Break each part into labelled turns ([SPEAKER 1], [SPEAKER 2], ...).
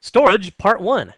[SPEAKER 1] Storage, Part 1.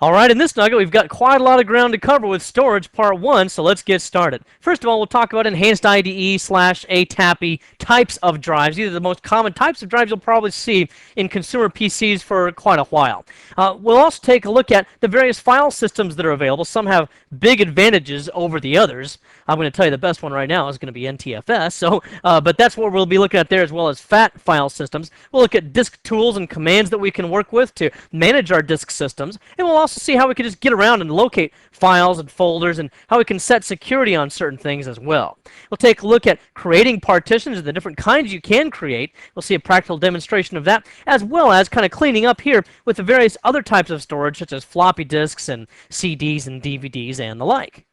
[SPEAKER 1] All right, in this nugget, we've got quite a lot of ground to cover with storage part 1, so let's get started. First of all, we'll talk about enhanced IDE slash ATAPI types of drives. These are the most common types of drives you'll probably see in consumer PCs for quite a while. We'll also take a look at the various file systems that are available. Some have big advantages over the others. I'm going to tell you the best one right now is going to be NTFS, but that's what we'll be looking at there, as well as FAT file systems. We'll look at disk tools and commands that we can work with to manage our disk systems, and we'll also see how we can just get around and locate files and folders, and how we can set security on certain things as well. We'll take a look at creating partitions and the different kinds you can create. We'll see a practical demonstration of that, as well as kind of cleaning up here with the various other types of storage, such as floppy disks and CDs and DVDs and the like.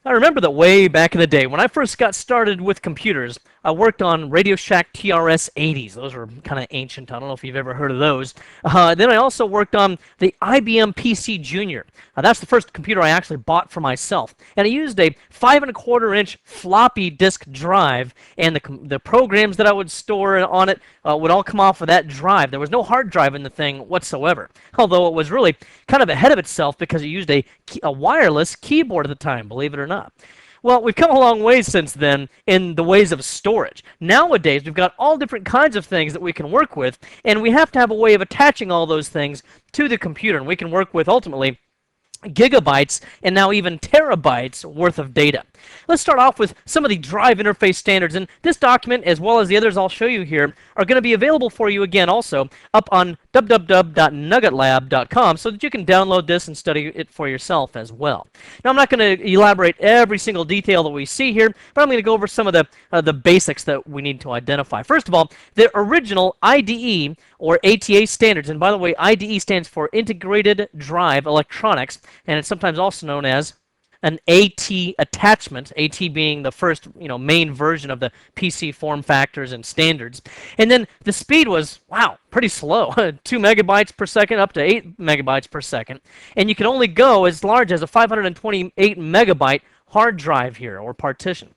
[SPEAKER 1] I remember that way back in the day when I first got started with computers, I worked on Radio Shack TRS-80s. Those were kind of ancient. I don't know if you've ever heard of those. Then I also worked on the IBM PC Junior. That's the first computer I actually bought for myself. And I used a 5¼ inch floppy disk drive, and the programs that I would store on it would all come off of that drive. There was no hard drive in the thing whatsoever, although it was really kind of ahead of itself because it used a wireless keyboard at the time, believe it or not. Well, we've come a long way since then in the ways of storage. Nowadays, we've got all different kinds of things that we can work with, and we have to have a way of attaching all those things to the computer, and we can work with, ultimately, gigabytes and now even terabytes worth of data. Let's start off with some of the drive interface standards, and this document, as well as the others I'll show you here, are going to be available for you again also up on www.nuggetlab.com, so that you can download this and study it for yourself as well. Now, I'm not going to elaborate every single detail that we see here, but I'm going to go over some of the basics that we need to identify. First of all, the original IDE or ATA standards, and by the way, IDE stands for Integrated Drive Electronics, and it's sometimes also known as an AT attachment, AT being the first main version of the PC form factors and standards. And then the speed was, wow, pretty slow, 2 megabytes per second up to 8 megabytes per second. And you can only go as large as a 528 megabyte hard drive here, or partition.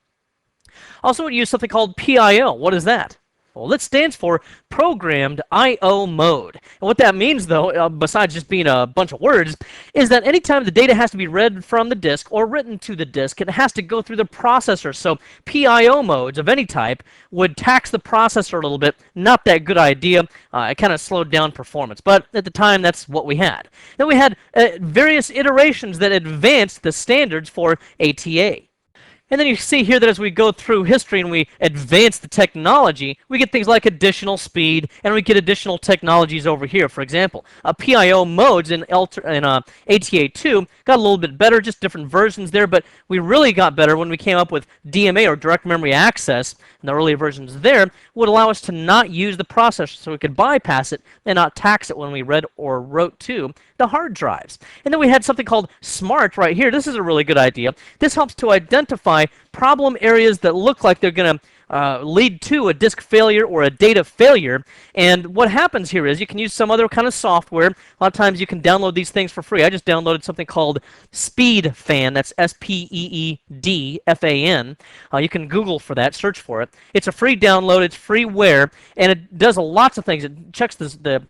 [SPEAKER 1] Also, we use something called PIO. What is that? Well, that stands for Programmed I/O Mode. And what that means, though, besides just being a bunch of words, is that anytime the data has to be read from the disk or written to the disk, it has to go through the processor. So PIO modes of any type would tax the processor a little bit. Not that good idea. It kind of slowed down performance. But at the time, that's what we had. Then we had various iterations that advanced the standards for ATA. And then you see here that as we go through history and we advance the technology, we get things like additional speed, and we get additional technologies over here. For example, PIO modes in ATA2 got a little bit better, just different versions there, but we really got better when we came up with DMA, or direct memory access. And the earlier versions there would allow us to not use the processor, so we could bypass it and not tax it when we read or wrote to the hard drives. And then we had something called SMART right here. This is a really good idea. This helps to identify problem areas that look like they're going to lead to a disk failure or a data failure. And what happens here is you can use some other kind of software. A lot of times you can download these things for free. I just downloaded something called SpeedFan. That's SPEEDFAN. You can Google for that, search for it. It's a free download, it's freeware, and it does lots of things. It checks the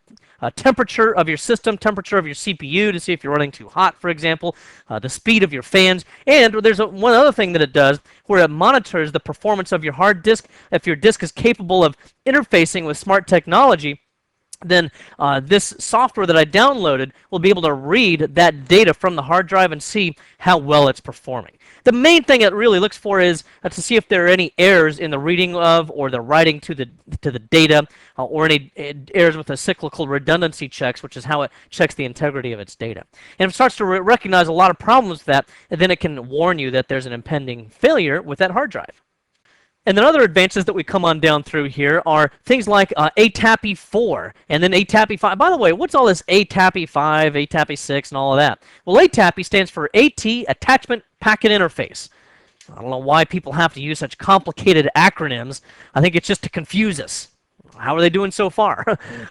[SPEAKER 1] temperature of your system, temperature of your CPU to see if you're running too hot, for example, the speed of your fans, and there's one other thing that it does where it monitors the performance of your hard disk. If your disk is capable of interfacing with smart technology, then this software that I downloaded will be able to read that data from the hard drive and see how well it's performing. The main thing it really looks for is to see if there are any errors in the reading of or the writing to the data, or any errors with the cyclical redundancy checks, which is how it checks the integrity of its data. And if it starts to recognize a lot of problems with that, then it can warn you that there's an impending failure with that hard drive. And then other advances that we come on down through here are things like ATAPI 4 and then ATAPI 5. By the way, what's all this ATAPI 5, ATAPI 6, and all of that? Well, ATAPI stands for AT Attachment Packet Interface. I don't know why people have to use such complicated acronyms. I think it's just to confuse us. how are they doing so far?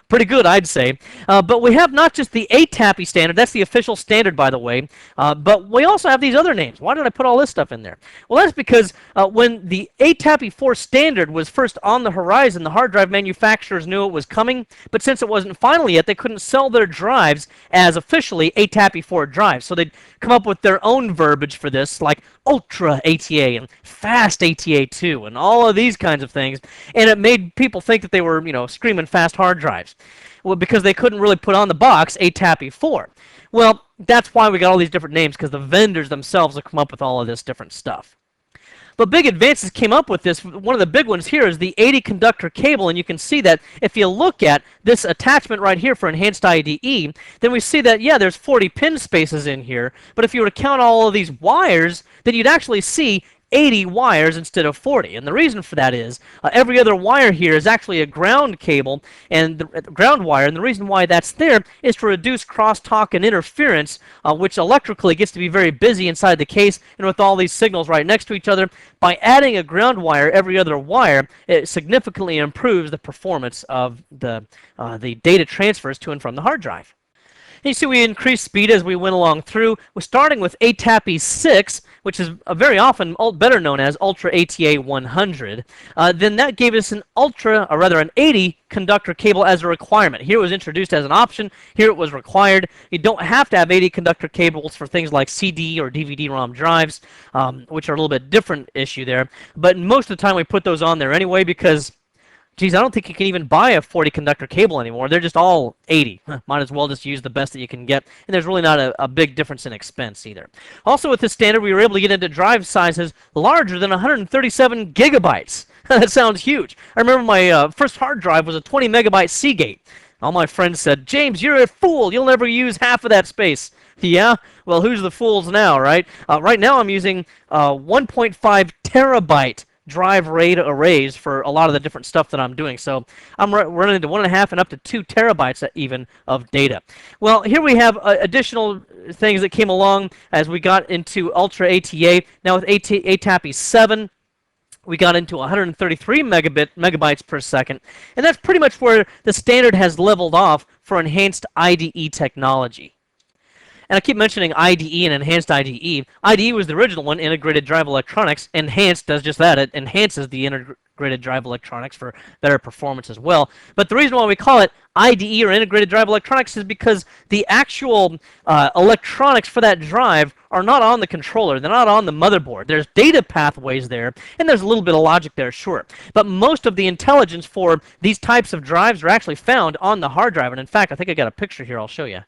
[SPEAKER 1] Pretty good, I'd say. But we have not just the ATAPI standard, that's the official standard, by the way, but we also have these other names. Why did I put all this stuff in there? Well, that's because when the ATAPI 4 standard was first on the horizon, the hard drive manufacturers knew it was coming, but since it wasn't final yet, they couldn't sell their drives as officially ATAPI 4 drives. So they'd come up with their own verbiage for this, like Ultra ATA and Fast ATA 2 and all of these kinds of things, and it made people think that they were, screaming fast hard drives. Well, because they couldn't really put on the box ATAPI 4. Well, that's why we got all these different names, because the vendors themselves have come up with all of this different stuff. But big advances came up with this. One of the big ones here is the 80 conductor cable, and you can see that if you look at this attachment right here for enhanced IDE, then we see that, yeah, there's 40 pin spaces in here, but if you were to count all of these wires, then you'd actually see 80 wires instead of 40. And the reason for that is every other wire here is actually a ground cable and the ground wire, and the reason why that's there is to reduce crosstalk and interference, which electrically gets to be very busy inside the case, and with all these signals right next to each other, by adding a ground wire every other wire, it significantly improves the performance of the data transfers to and from the hard drive. And you see we increased speed as we went along through. We're starting with ATAPI 6, which is very often better known as Ultra ATA 100. Then that gave us an an 80 conductor cable as a requirement. Here it was introduced as an option. Here it was required. You don't have to have 80 conductor cables for things like CD or DVD-ROM drives, which are a little bit different issue there. But most of the time we put those on there anyway because, geez, I don't think you can even buy a 40 conductor cable anymore. They're just all 80. Might as well just use the best that you can get. And there's really not a big difference in expense either. Also with this standard, we were able to get into drive sizes larger than 137 gigabytes. That sounds huge. I remember my first hard drive was a 20 megabyte Seagate. All my friends said, James, you're a fool. You'll never use half of that space. Yeah? Well, who's the fools now, right? Right now I'm using 1.5 terabyte drive RAID arrays for a lot of the different stuff that I'm doing. So I'm running into 1.5 and up to 2 terabytes even of data. Well, here we have additional things that came along as we got into Ultra ATA. Now with ATAPI 7, we got into 133 megabytes per second, and that's pretty much where the standard has leveled off for enhanced IDE technology. And I keep mentioning IDE and Enhanced IDE. IDE was the original one, Integrated Drive Electronics. Enhanced does just that. It enhances the Integrated Drive Electronics for better performance as well. But the reason why we call it IDE or Integrated Drive Electronics is because the actual electronics for that drive are not on the controller. They're not on the motherboard. There's data pathways there, and there's a little bit of logic there, sure. But most of the intelligence for these types of drives are actually found on the hard drive. And in fact, I think I got a picture here I'll show you.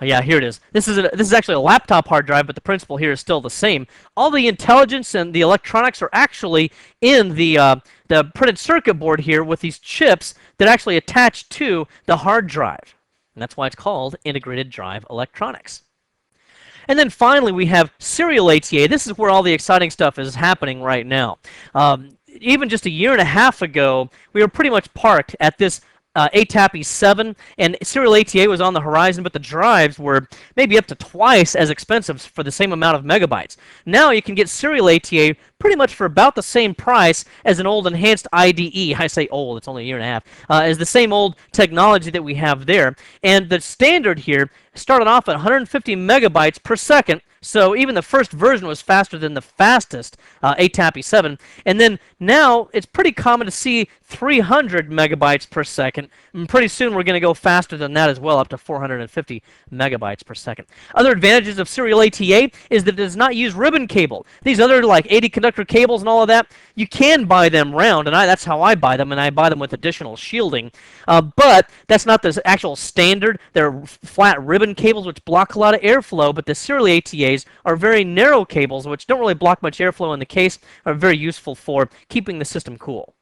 [SPEAKER 1] Oh, yeah, here it is. This is actually a laptop hard drive, but the principle here is still the same. All the intelligence and the electronics are actually in the printed circuit board here with these chips that actually attach to the hard drive. And that's why it's called Integrated Drive Electronics. And then finally, we have serial ATA. This is where all the exciting stuff is happening right now. Even just a year and a half ago, we were pretty much parked at this ATAPI 7, and serial ATA was on the horizon, but the drives were maybe up to twice as expensive for the same amount of megabytes. Now you can get serial ATA pretty much for about the same price as an old enhanced IDE. I say old, it's only a year and a half. As the same old technology that we have there. And the standard here started off at 150 megabytes per second, so even the first version was faster than the fastest ATAPI 7. And then now it's pretty common to see 300 megabytes per second. And pretty soon we're going to go faster than that as well, up to 450 megabytes per second. Other advantages of serial ATA is that it does not use ribbon cable. These other like 80 conductor cables and all of that, you can buy them round, and that's how I buy them, and I buy them with additional shielding. But that's not the actual standard. They're flat ribbon cables which block a lot of airflow, but the serial ATAs are very narrow cables which don't really block much airflow in the case, are very useful for keeping the system cool.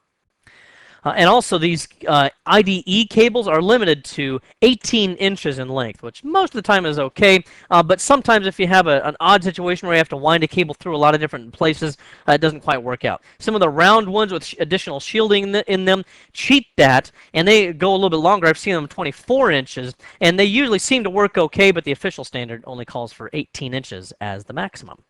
[SPEAKER 1] And also these IDE cables are limited to 18 inches in length, which most of the time is okay, but sometimes if you have an odd situation where you have to wind a cable through a lot of different places, it doesn't quite work out. Some of the round ones with additional shielding in them cheat that, and they go a little bit longer. I've seen them 24 inches, and they usually seem to work okay, but the official standard only calls for 18 inches as the maximum.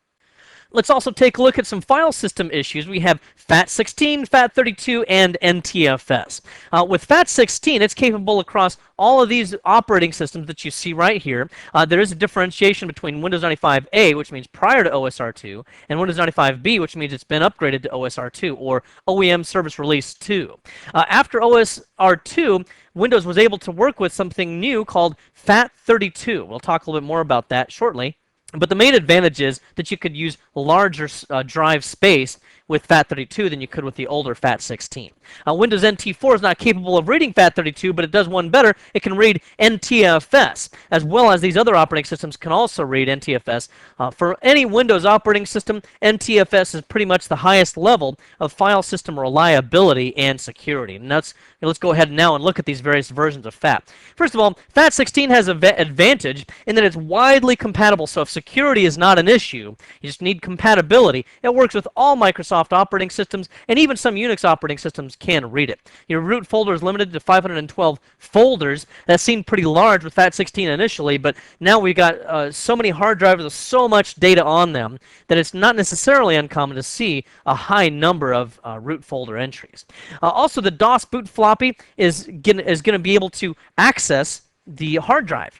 [SPEAKER 1] Let's also take a look at some file system issues. We have FAT16, FAT32, and NTFS. With FAT16, it's capable across all of these operating systems that you see right here. There is a differentiation between Windows 95A, which means prior to OSR2, and Windows 95B, which means it's been upgraded to OSR2, or OEM Service Release 2. After OSR2, Windows was able to work with something new called FAT32. We'll talk a little bit more about that shortly. But the main advantage is that you could use larger drive space with FAT32 than you could with the older FAT16. Windows NT4 is not capable of reading FAT32, but it does one better. It can read NTFS, as well as these other operating systems can also read NTFS. For any Windows operating system, NTFS is pretty much the highest level of file system reliability and security. And let's go ahead now and look at these various versions of FAT. First of all, FAT16 has an advantage in that it's widely compatible, so if security is not an issue, you just need compatibility. It works with all Microsoft operating systems, and even some Unix operating systems can read it. Your root folder is limited to 512 folders. That seemed pretty large with FAT16 initially, but now we've got so many hard drives with so much data on them that it's not necessarily uncommon to see a high number of root folder entries. Also, the DOS boot floppy is going to be able to access the hard drive.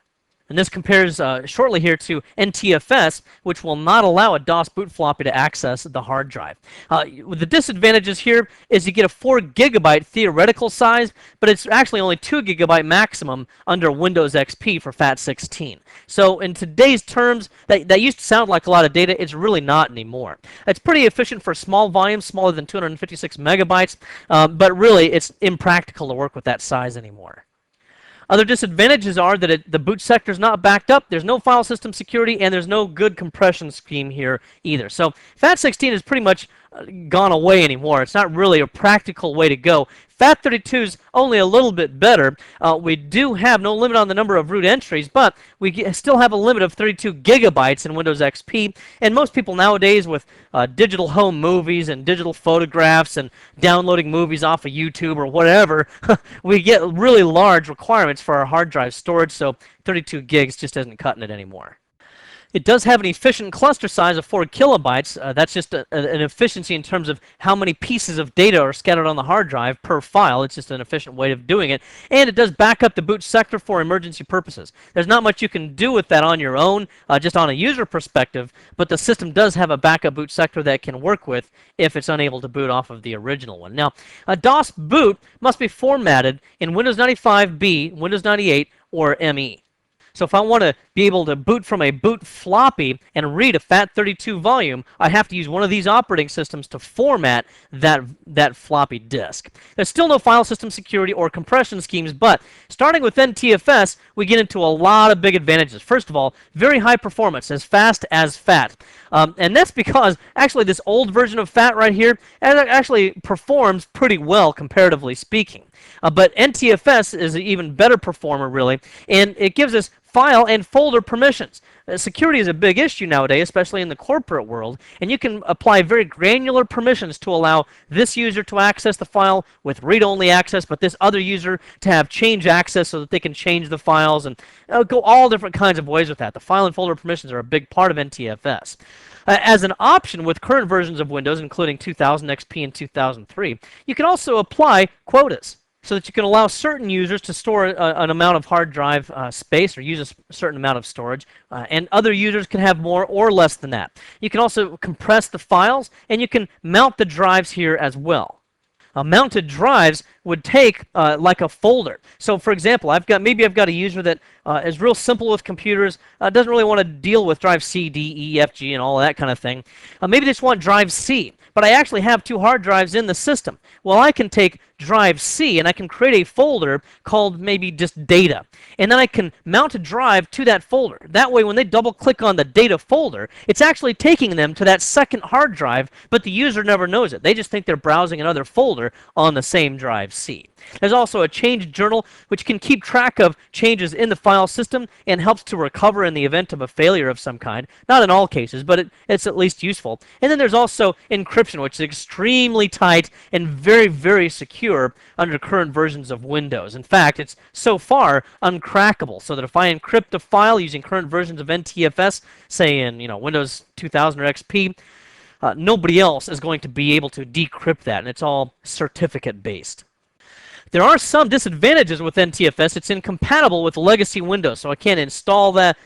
[SPEAKER 1] And this compares shortly here to NTFS, which will not allow a DOS boot floppy to access the hard drive. The disadvantages here is you get a 4 gigabyte theoretical size, but it's actually only 2 gigabyte maximum under Windows XP for FAT16. So in today's terms, that used to sound like a lot of data. It's really not anymore. It's pretty efficient for small volumes, smaller than 256 megabytes, but really it's impractical to work with that size anymore. Other disadvantages are that the boot sector is not backed up, there's no file system security, and there's no good compression scheme here either. So FAT16 is pretty much gone away anymore. It's not really a practical way to go. FAT32 is only a little bit better. We do have no limit on the number of root entries, but we still have a limit of 32 gigabytes in Windows XP, and most people nowadays with digital home movies and digital photographs and downloading movies off of YouTube or whatever, we get really large requirements for our hard drive storage, so 32 gigs just isn't cutting it anymore. It does have an efficient cluster size of 4 kilobytes. That's just an efficiency in terms of how many pieces of data are scattered on the hard drive per file. It's just an efficient way of doing it. And it does back up the boot sector for emergency purposes. There's not much you can do with that on your own, just on a user perspective, but the system does have a backup boot sector that it can work with if it's unable to boot off of the original one. Now, a DOS boot must be formatted in Windows 95B, Windows 98, or ME. So if I want to be able to boot from a boot floppy and read a FAT32 volume, I have to use one of these operating systems to format that floppy disk. There's still no file system security or compression schemes, but starting with NTFS, we get into a lot of big advantages. First of all, very high performance, as fast as FAT. And that's because actually this old version of FAT right here actually performs pretty well, comparatively speaking. But NTFS is an even better performer, really, and it gives us file and folder permissions. Security is a big issue nowadays, especially in the corporate world, and you can apply very granular permissions to allow this user to access the file with read-only access, but this other user to have change access so that they can change the files, and go all different kinds of ways with that. The file and folder permissions are a big part of NTFS. As an option with current versions of Windows, including 2000 XP and 2003, you can also apply quotas, so that you can allow certain users to store an amount of hard drive space or use a certain amount of storage, and other users can have more or less than that. You can also compress the files, and you can mount the drives here as well. Mounted drives would take like a folder. So for example, maybe I've got a user that is real simple with computers, doesn't really want to deal with drive C, D, E, F, G, and all of that kind of thing. Maybe they just want drive C, but I actually have 2 hard drives in the system. Well, I can take drive C and I can create a folder called maybe just data. And then I can mount a drive to that folder. That way when they double click on the data folder, it's actually taking them to that second hard drive, but the user never knows it. They just think they're browsing another folder on the same drive C. There's also a change journal, which can keep track of changes in the file system and helps to recover in the event of a failure of some kind. Not in all cases, but it's at least useful. And then there's also encryption, which is extremely tight and very, very secure under current versions of Windows. In fact, it's so far uncrackable, so that if I encrypt a file using current versions of NTFS, say in Windows 2000 or XP, nobody else is going to be able to decrypt that, and it's all certificate based. There are some disadvantages with NTFS. It's incompatible with legacy Windows, so I can't install that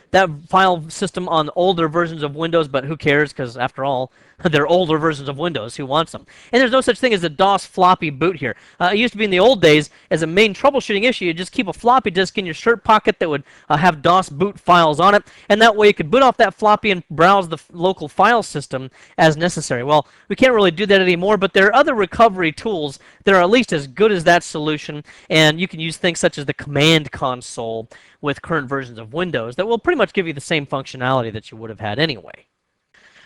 [SPEAKER 1] file system on older versions of Windows, but who cares, because after all, they're older versions of Windows. Who wants them? And there's no such thing as a DOS floppy boot here. It used to be in the old days, as a main troubleshooting issue, you just keep a floppy disk in your shirt pocket that would have DOS boot files on it, and that way you could boot off that floppy and browse the local file system as necessary. Well, we can't really do that anymore, but there are other recovery tools that are at least as good as that solution, and you can use things such as the command console with current versions of Windows that will pretty much give you the same functionality that you would have had anyway.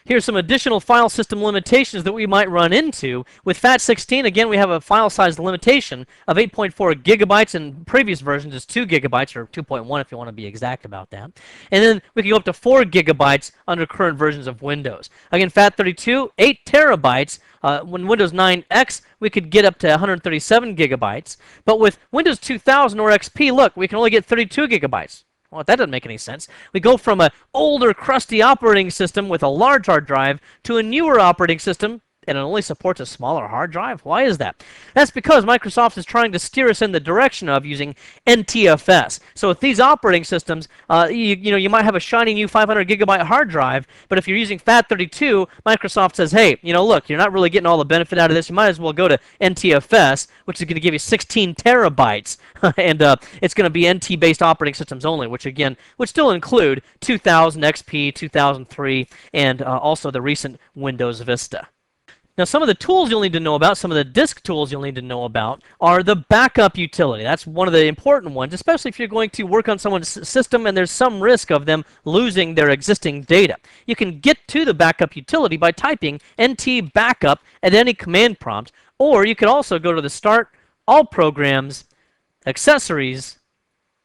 [SPEAKER 1] Here's some additional file system limitations that we might run into. With FAT16, again, we have a file size limitation of 8.4 gigabytes. In previous versions, it's 2 gigabytes, or 2.1 if you want to be exact about that. And then we can go up to 4 gigabytes under current versions of Windows. Again, FAT32, 8 terabytes. When Windows 9X, we could get up to 137 gigabytes. But with Windows 2000 or XP, look, we can only get 32 gigabytes. Well, that doesn't make any sense. We go from an older, crusty operating system with a large hard drive to a newer operating system, and it only supports a smaller hard drive? Why is that? That's because Microsoft is trying to steer us in the direction of using NTFS. So with these operating systems, you might have a shiny new 500 gigabyte hard drive, but if you're using FAT32, Microsoft says, hey, look, you're not really getting all the benefit out of this. You might as well go to NTFS, which is going to give you 16 terabytes, and it's going to be NT-based operating systems only, which again would still include 2000 XP, 2003, and also the recent Windows Vista. Now, some of the tools you'll need to know about, some of the disk tools you'll need to know about, are the backup utility. That's one of the important ones, especially if you're going to work on someone's system and there's some risk of them losing their existing data. You can get to the backup utility by typing NT backup at any command prompt, or you could also go to the Start, All Programs, Accessories,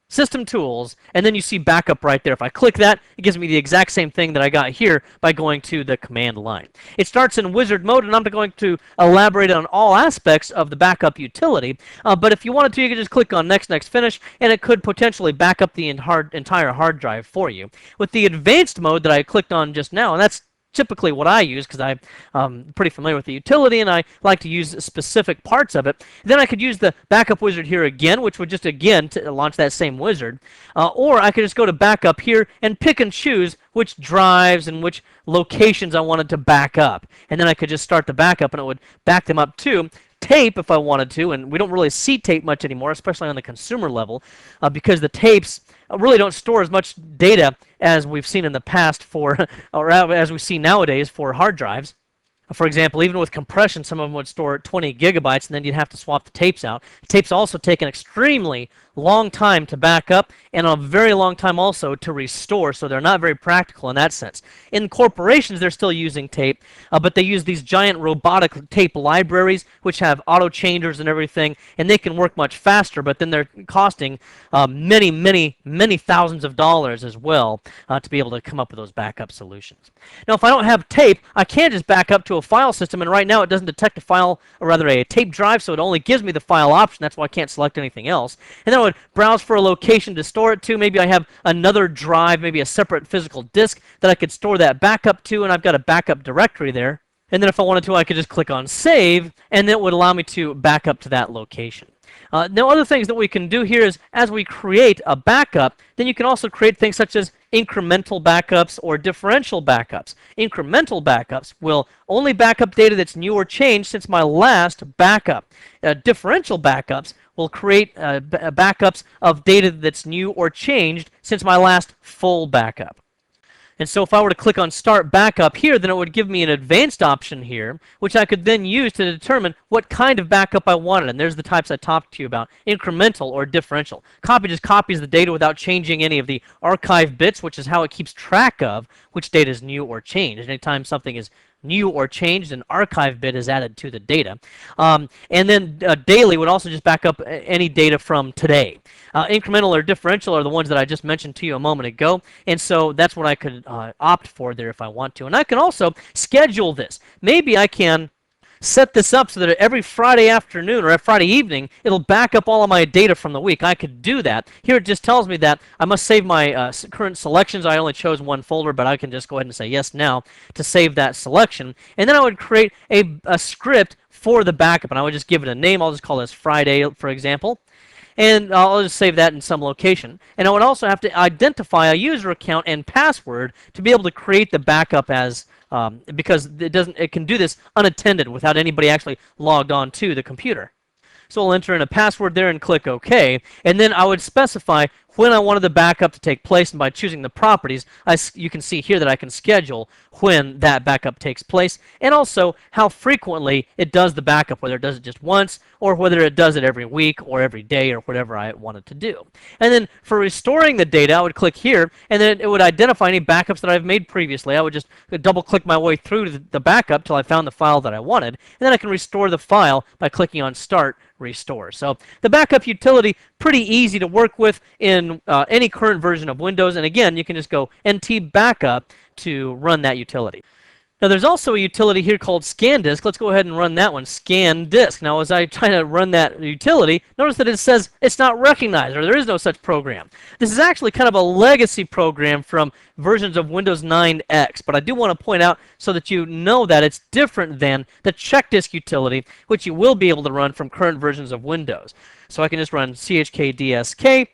[SPEAKER 1] System Tools, and then you see backup right there. If I click that, it gives me the exact same thing that I got here by going to the command line. It starts in wizard mode, and I'm not going to elaborate on all aspects of the backup utility, but if you wanted to, you could just click on Next, Next, Finish, and it could potentially back up the entire hard drive for you. With the advanced mode that I clicked on just now, and that's typically what I use because I'm pretty familiar with the utility and I like to use specific parts of it. Then I could use the backup wizard here again, which would just again launch that same wizard. Or I could just go to backup here and pick and choose which drives and which locations I wanted to back up. And then I could just start the backup and it would back them up to tape if I wanted to, and we don't really see tape much anymore, especially on the consumer level, because the tapes really don't store as much data as we've seen in the past for, or as we see nowadays for hard drives. For example, even with compression, some of them would store 20 gigabytes, and then you'd have to swap the tapes out. Tapes also take an extremely long time to back up and a very long time also to restore, so they're not very practical in that sense. In corporations, they're still using tape, but they use these giant robotic tape libraries, which have auto changers and everything, and they can work much faster, but then they're costing many thousands of dollars as well to be able to come up with those backup solutions. Now, if I don't have tape, I can just back up to a file system, and right now it doesn't detect a file, or rather a tape drive, so it only gives me the file option. That's why I can't select anything else. And then I would browse for a location to store it to. Maybe I have another drive, maybe a separate physical disk that I could store that backup to, and I've got a backup directory there. And then if I wanted to, I could just click on Save, and that would allow me to back up to that location. Now, other things that we can do here is, as we create a backup, then you can also create things such as incremental backups or differential backups. Incremental backups will only back up data that's new or changed since my last backup. Differential backups will create backups of data that's new or changed since my last full backup. And so if I were to click on Start Backup here, then it would give me an advanced option here, which I could then use to determine what kind of backup I wanted. And there's the types I talked to you about, incremental or differential. Copy just copies the data without changing any of the archive bits, which is how it keeps track of which data is new or changed. Anytime something is new or changed, an archive bit is added to the data. And then daily would also just back up any data from today. Incremental or differential are the ones that I just mentioned to you a moment ago, and so that's what I could opt for there if I want to. And I can also schedule this. Maybe I can set this up so that every Friday afternoon or Friday evening, it'll back up all of my data from the week. I could do that. Here it just tells me that I must save my current selections. I only chose one folder, but I can just go ahead and say yes now to save that selection. And then I would create a script for the backup, and I would just give it a name. I'll just call this Friday, for example. And I'll just save that in some location. And I would also have to identify a user account and password to be able to create the backup as because it can do this unattended without anybody actually logged on to the computer. So I'll enter in a password there and click OK. And then I would specify when I wanted the backup to take place, and by choosing the properties, you can see here that I can schedule when that backup takes place, and also how frequently it does the backup, whether it does it just once, or whether it does it every week, or every day, or whatever I want it to do. And then for restoring the data, I would click here, and then it would identify any backups that I've made previously. I would just double-click my way through the backup till I found the file that I wanted, and then I can restore the file by clicking on Start Restore. So the backup utility, pretty easy to work with in any current version of Windows. And again, you can just go NT backup to run that utility. Now there's also a utility here called Scan Disk. Let's go ahead and run that one, Scan Disk. Now as I try to run that utility, notice that it says it's not recognized, or there is no such program. This is actually kind of a legacy program from versions of Windows 9X, but I do want to point out so that you know that it's different than the Check Disk utility, which you will be able to run from current versions of Windows. So I can just run chkdsk.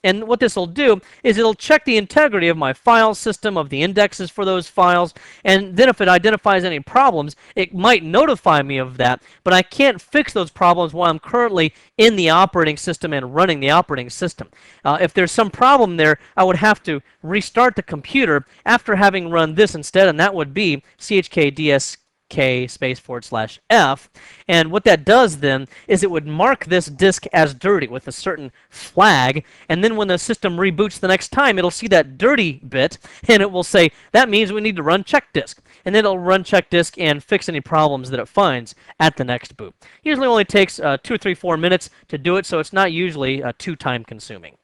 [SPEAKER 1] And what this will do is it'll check the integrity of my file system, of the indexes for those files, and then if it identifies any problems, it might notify me of that, but I can't fix those problems while I'm currently in the operating system and running the operating system. If there's some problem there, I would have to restart the computer after having run this instead, and that would be chkdsk /F, and what that does then is it would mark this disk as dirty with a certain flag, and then when the system reboots the next time, it'll see that dirty bit, and it will say, that means we need to run check disk, and then it'll run check disk and fix any problems that it finds at the next boot. Usually only takes 2 or 3, 4 minutes to do it, so it's not usually too time consuming.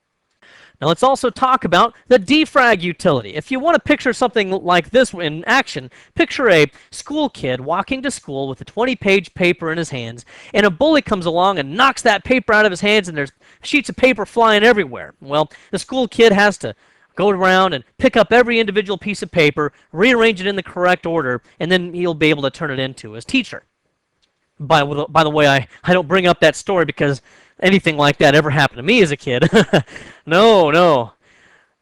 [SPEAKER 1] Now let's also talk about the defrag utility. If you want to picture something like this in action, picture a school kid walking to school with a 20-page paper in his hands, and a bully comes along and knocks that paper out of his hands, and there's sheets of paper flying everywhere. Well, the school kid has to go around and pick up every individual piece of paper, rearrange it in the correct order, and then he'll be able to turn it into his teacher. By the way, I don't bring up that story because anything like that ever happened to me as a kid. No.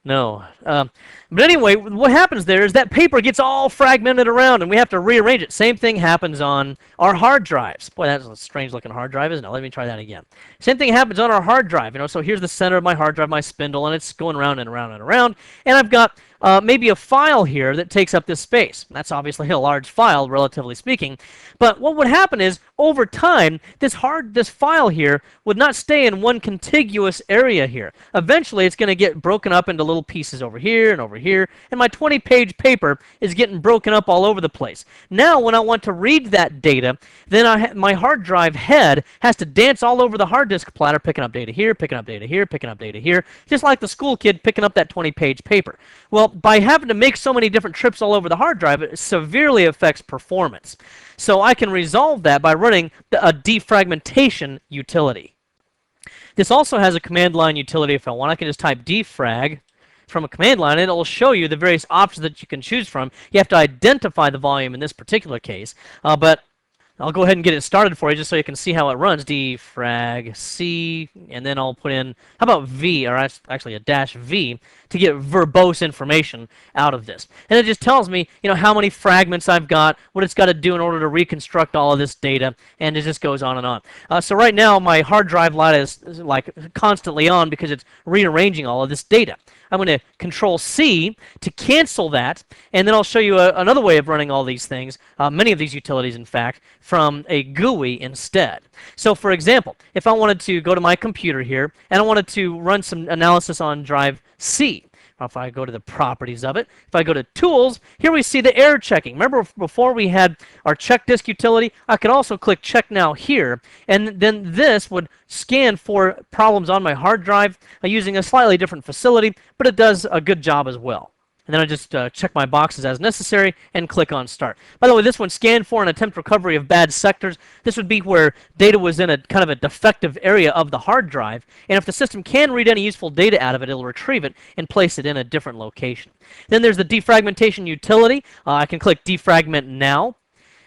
[SPEAKER 1] But anyway, what happens there is that paper gets all fragmented around, and we have to rearrange it. Same thing happens on our hard drives. Boy, that's a strange-looking hard drive, isn't it? Let me try that again. Same thing happens on our hard drive. So here's the center of my hard drive, my spindle, and it's going around and around and around. And I've got maybe a file here that takes up this space. That's obviously a large file, relatively speaking. But what would happen is, over time, this file here would not stay in one contiguous area here. Eventually, it's going to get broken up into little pieces over here and over here, and my 20-page paper is getting broken up all over the place. Now, when I want to read that data, then my hard drive head has to dance all over the hard disk platter, picking up data here, picking up data here, picking up data here, just like the school kid picking up that 20-page paper. Well, by having to make so many different trips all over the hard drive, it severely affects performance. So I can resolve that by running a defragmentation utility. This also has a command line utility if I want. I can just type defrag from a command line, and it will show you the various options that you can choose from. You have to identify the volume in this particular case, but I'll go ahead and get it started for you just so you can see how it runs. Defrag C, and then I'll put in, how about V, or actually a -V, to get verbose information out of this. And it just tells me, how many fragments I've got, what it's got to do in order to reconstruct all of this data, and it just goes on and on. So right now, my hard drive light is like constantly on because it's rearranging all of this data. I'm going to Control C to cancel that, and then I'll show you another way of running all these things, many of these utilities, in fact, from a GUI instead. So, for example, if I wanted to go to my computer here, and I wanted to run some analysis on drive C, if I go to the properties of it, if I go to Tools, here we see the error checking. Remember before we had our check disk utility? I could also click Check Now here, and then this would scan for problems on my hard drive using a slightly different facility, but it does a good job as well. And then I just check my boxes as necessary and click on Start. By the way, this one, scan for and attempt recovery of bad sectors. This would be where data was in a kind of a defective area of the hard drive. And if the system can read any useful data out of it, it'll retrieve it and place it in a different location. Then there's the defragmentation utility. I can click Defragment Now.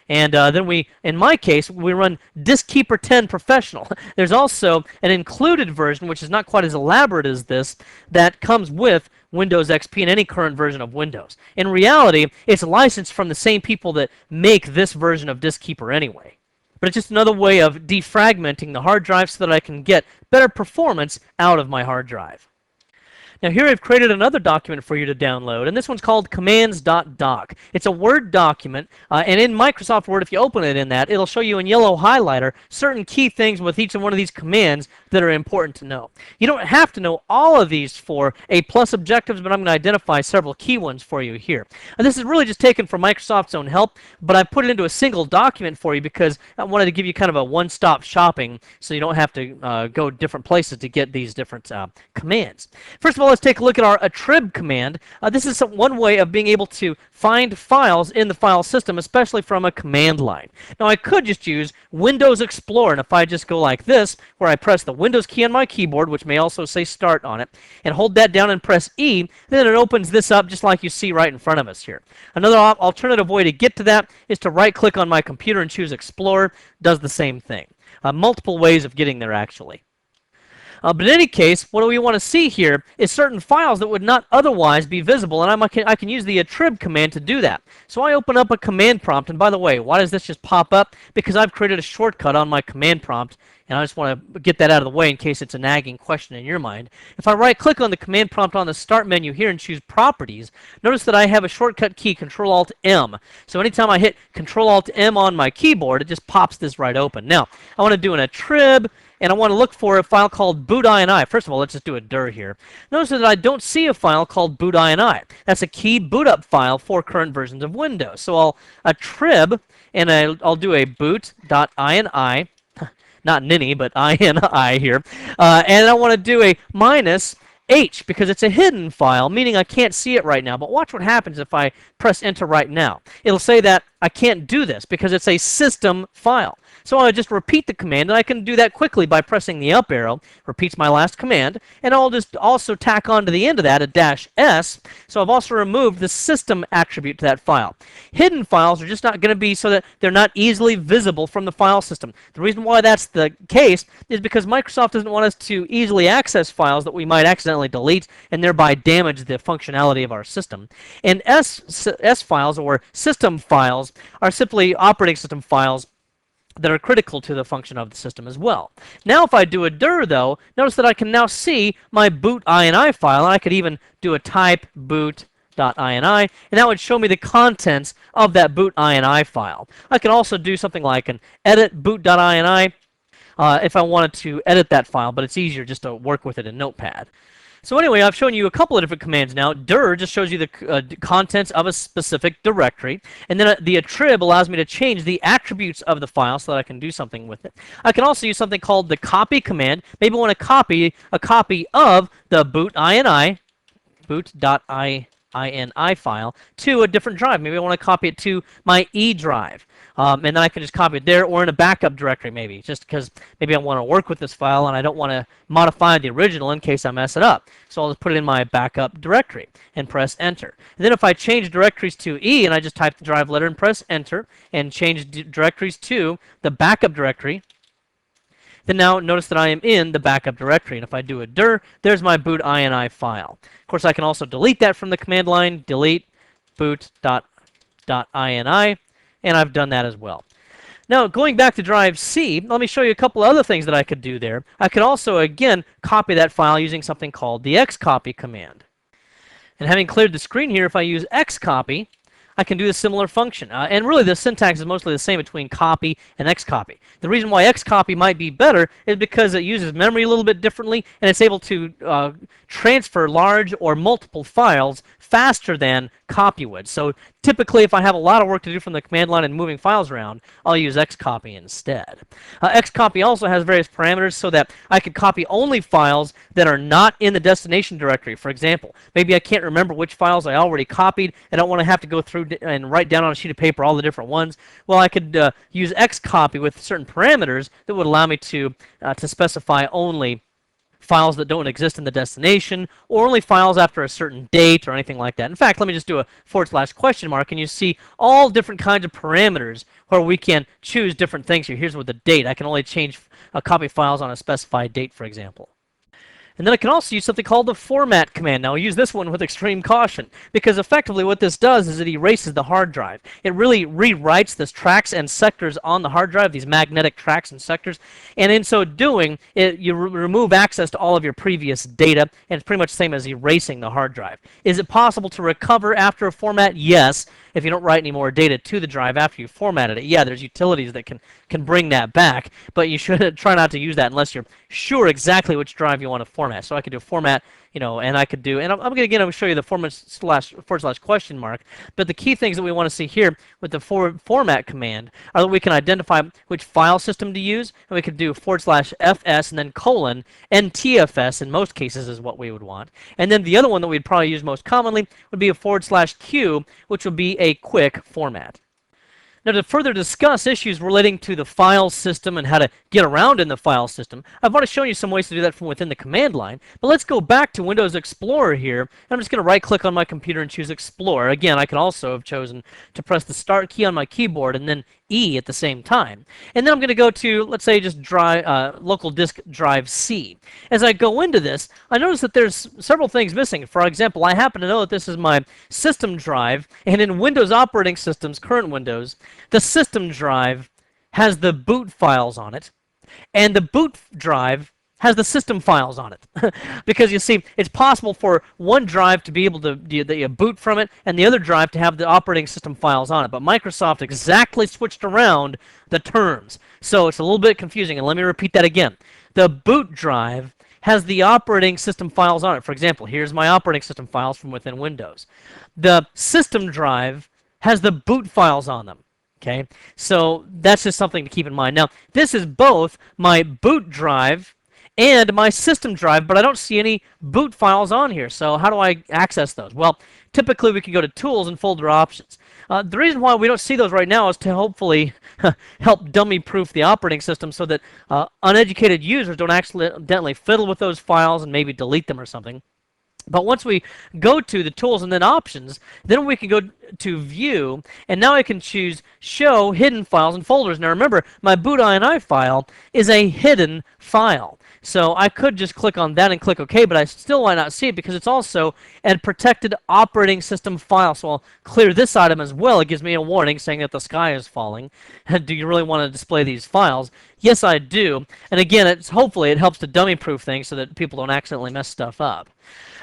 [SPEAKER 1] And then in my case, we run Diskkeeper 10 Professional. There's also an included version, which is not quite as elaborate as this, that comes with Windows XP and any current version of Windows. In reality, it's licensed from the same people that make this version of Diskkeeper anyway. But it's just another way of defragmenting the hard drive so that I can get better performance out of my hard drive. Now here I've created another document for you to download, and this one's called commands.doc. It's a Word document, and in Microsoft Word, if you open it in that, it'll show you in yellow highlighter certain key things with each one of these commands that are important to know. You don't have to know all of these for A+ objectives, but I'm going to identify several key ones for you here. And this is really just taken from Microsoft's own help, but I put it into a single document for you because I wanted to give you kind of a one-stop shopping so you don't have to go different places to get these different commands. First of all, let's take a look at our attrib command. This is one way of being able to find files in the file system, especially from a command line. Now, I could just use Windows Explorer, and if I just go like this, where I press the Windows key on my keyboard, which may also say Start on it, and hold that down and press E, then it opens this up just like you see right in front of us here. Another alternative way to get to that is to right-click on my computer and choose Explorer. Does the same thing. Multiple ways of getting there, actually. But in any case, what we want to see here is certain files that would not otherwise be visible, and I can use the attrib command to do that. So I open up a command prompt, and by the way, why does this just pop up? Because I've created a shortcut on my command prompt, and I just want to get that out of the way in case it's a nagging question in your mind. If I right-click on the command prompt on the Start menu here and choose Properties, notice that I have a shortcut key, Control-Alt-M. So anytime I hit Control-Alt-M on my keyboard, it just pops this right open. Now, I want to do an attrib, and I want to look for a file called boot.ini. First of all, let's just do a dir here. Notice that I don't see a file called boot.ini. That's a key boot up file for current versions of Windows. So I'll attrib, and I'll do a boot.ini, not ninny, but ini here. And I want to do a -H because it's a hidden file, meaning I can't see it right now. But watch what happens if I press enter right now. It'll say that I can't do this because it's a system file. So I'll just repeat the command, and I can do that quickly by pressing the up arrow. Repeats my last command, and I'll just also tack on to the end of that a -S. So I've also removed the system attribute to that file. Hidden files are just not going to be so that they're not easily visible from the file system. The reason why that's the case is because Microsoft doesn't want us to easily access files that we might accidentally delete and thereby damage the functionality of our system. And S files, or system files, are simply operating system files that are critical to the function of the system as well. Now if I do a dir, though, notice that I can now see my boot.ini file, and I could even do a type boot.ini, and that would show me the contents of that boot.ini file. I can also do something like an edit boot.ini if I wanted to edit that file, but it's easier just to work with it in Notepad. So anyway, I've shown you a couple of different commands now. Dir just shows you the contents of a specific directory, and then the attrib allows me to change the attributes of the file so that I can do something with it. I can also use something called the copy command. Maybe I want to copy a copy of the boot.ini file to a different drive. Maybe I want to copy it to my E drive. And then I can just copy it there, or in a backup directory maybe, just because maybe I want to work with this file and I don't want to modify the original in case I mess it up. So I'll just put it in my backup directory and press enter. And then if I change directories to E and I just type the drive letter and press enter and change directories to the backup directory, then now notice that I am in the backup directory. And if I do a dir, there's my boot.ini file. Of course, I can also delete that from the command line, delete boot.ini. And I've done that as well. Now, going back to drive C, let me show you a couple other things that I could do there. I could also, again, copy that file using something called the xcopy command. And having cleared the screen here, if I use xcopy, I can do a similar function. And really, the syntax is mostly the same between copy and xcopy. The reason why xcopy might be better is because it uses memory a little bit differently, and it's able to transfer large or multiple files faster than copy would. So typically, if I have a lot of work to do from the command line and moving files around, I'll use xcopy instead. Xcopy also has various parameters so that I could copy only files that are not in the destination directory. For example, maybe I can't remember which files I already copied. I don't want to have to go through and write down on a sheet of paper all the different ones. Well, I could use xcopy with certain parameters that would allow me to specify only files that don't exist in the destination, or only files after a certain date or anything like that. In fact, let me just do a /? And you see all different kinds of parameters where we can choose different things here. Here's with the date. I can only change copy files on a specified date, for example. And then I can also use something called the format command. Now, I'll use this one with extreme caution, because effectively what this does is it erases the hard drive. It really rewrites the tracks and sectors on the hard drive, these magnetic tracks and sectors, and in so doing, you remove access to all of your previous data, and it's pretty much the same as erasing the hard drive. Is it possible to recover after a format? Yes, if you don't write any more data to the drive after you formatted it. Yeah, there's utilities that can bring that back, but you should try not to use that unless you're sure exactly which drive you want to format. So I could do format, and I could do, and I'm going to show you the format /? But the key things that we want to see here with the format command are that we can identify which file system to use, and we could do /fs and then colon, ntfs in most cases is what we would want. And then the other one that we'd probably use most commonly would be a /q, which would be a quick format. Now, to further discuss issues relating to the file system and how to get around in the file system, I've already shown you some ways to do that from within the command line. But let's go back to Windows Explorer here. I'm just going to right-click on my computer and choose Explorer. Again, I could also have chosen to press the Start key on my keyboard and then E at the same time. And then I'm going to go to, let's say, just local disk drive C. As I go into this, I notice that there's several things missing. For example, I happen to know that this is my system drive, and in Windows operating systems, current Windows, the system drive has the boot files on it, and the boot drive has the system files on it. Because you see, it's possible for one drive to be able to boot from it, and the other drive to have the operating system files on it. But Microsoft exactly switched around the terms. So it's a little bit confusing, and let me repeat that again. The boot drive has the operating system files on it. For example, here's my operating system files from within Windows. The system drive has the boot files on them. Okay, so that's just something to keep in mind. Now, this is both my boot drive and my system drive, but I don't see any boot files on here. So how do I access those? Well, typically we can go to Tools and Folder Options. The reason why we don't see those right now is to hopefully help dummy-proof the operating system so that uneducated users don't accidentally fiddle with those files and maybe delete them or something. But once we go to the Tools and then Options, then we can go to View, and now I can choose Show Hidden Files and Folders. Now remember, my boot INI file is a hidden file. So I could just click on that and click OK, but I still might not see it because it's also a protected operating system file. So I'll clear this item as well. It gives me a warning saying that the sky is falling. Do you really want to display these files? Yes, I do. And again, hopefully it helps to dummy-proof things so that people don't accidentally mess stuff up.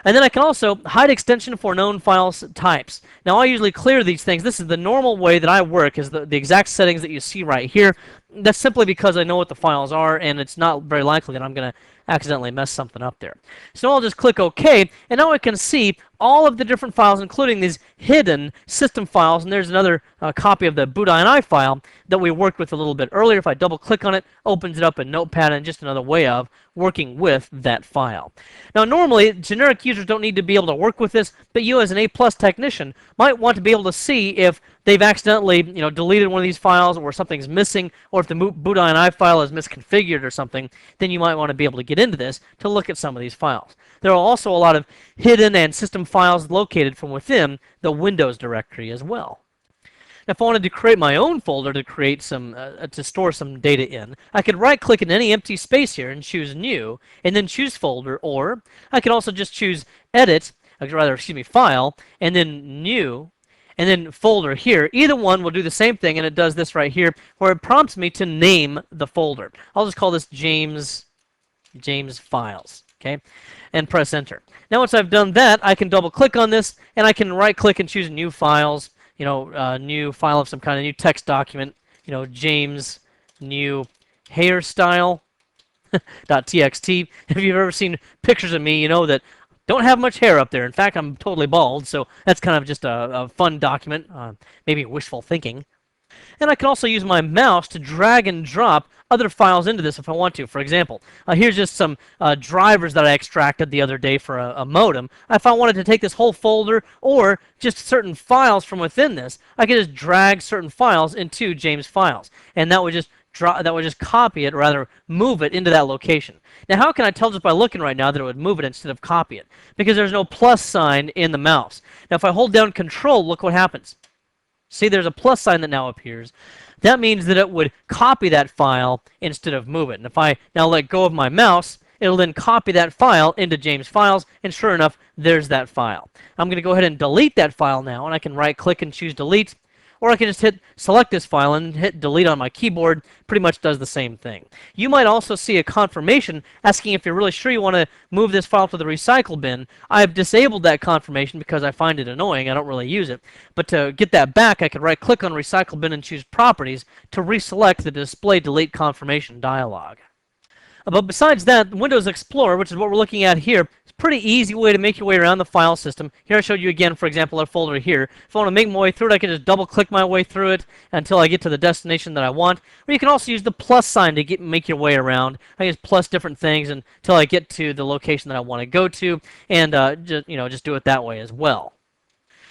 [SPEAKER 1] And then I can also hide extension for known file types. Now, I usually clear these things. This is the normal way that I work, is the exact settings that you see right here. That's simply because I know what the files are, and it's not very likely that I'm going to accidentally mess something up there. So I'll just click OK, and now I can see all of the different files, including these hidden system files. And there's another copy of the boot INI file that we worked with a little bit earlier. If I double-click on it, opens it up in Notepad, and just another way of working with that file. Now, normally, generic users don't need to be able to work with this, but you as an A+ technician might want to be able to see if they've accidentally deleted one of these files, or something's missing, or if the boot INI file is misconfigured or something, then you might want to be able to get into this to look at some of these files. There are also a lot of hidden and system files located from within the Windows directory as well. Now, if I wanted to create my own folder to create to store some data in, I could right-click in any empty space here and choose New, and then choose Folder, or I could also just choose Edit, File, and then New, and then Folder here. Either one will do the same thing, and it does this right here, where it prompts me to name the folder. I'll just call this James Files, okay, and press Enter. Now, once I've done that, I can double-click on this, and I can right-click and choose New Files, new file of some kind, a new text document, James new hairstyle .txt. If you've ever seen pictures of me, you know that don't have much hair up there. In fact, I'm totally bald, so that's kind of just a fun document, maybe wishful thinking. And I can also use my mouse to drag and drop other files into this if I want to. For example, here's just some drivers that I extracted the other day for a modem. If I wanted to take this whole folder or just certain files from within this, I could just drag certain files into James Files, and that would just copy it, or rather move it into that location. Now, how can I tell just by looking right now that it would move it instead of copy it? Because there's no plus sign in the mouse. Now, if I hold down Control, look what happens. See, there's a plus sign that now appears. That means that it would copy that file instead of move it. And if I now let go of my mouse, it'll then copy that file into James Files, and sure enough, there's that file. I'm going to go ahead and delete that file now, and I can right-click and choose Delete, or I can just select this file and hit delete on my keyboard. Pretty much does the same thing. You might also see a confirmation asking if you're really sure you want to move this file to the recycle bin. I've disabled that confirmation because I find it annoying. I don't really use it. But to get that back, I could right click on recycle bin and choose properties to reselect the display delete confirmation dialog. But besides that, Windows Explorer, which is what we're looking at here, is a pretty easy way to make your way around the file system. Here I showed you again, for example, our folder here. If I want to make my way through it, I can just double-click my way through it until I get to the destination that I want. Or you can also use the plus sign to make your way around. I use plus different things until I get to the location that I want to go to, and just do it that way as well.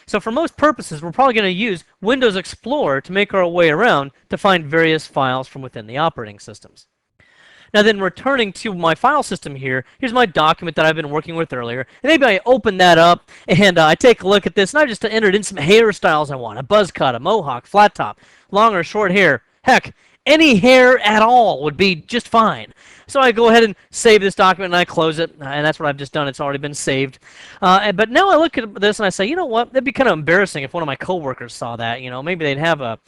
[SPEAKER 1] So for most purposes, we're probably going to use Windows Explorer to make our way around to find various files from within the operating systems. Now then, returning to my file system here, here's my document that I've been working with earlier. And maybe I open that up, and I take a look at this, and I just entered in some hairstyles I want. A buzz cut, a mohawk, flat top, long or short hair. Heck, any hair at all would be just fine. So I go ahead and save this document, and I close it, and that's what I've just done. It's already been saved. But now I look at this, and I say, you know what? That'd be kind of embarrassing if one of my coworkers saw that. Maybe they'd have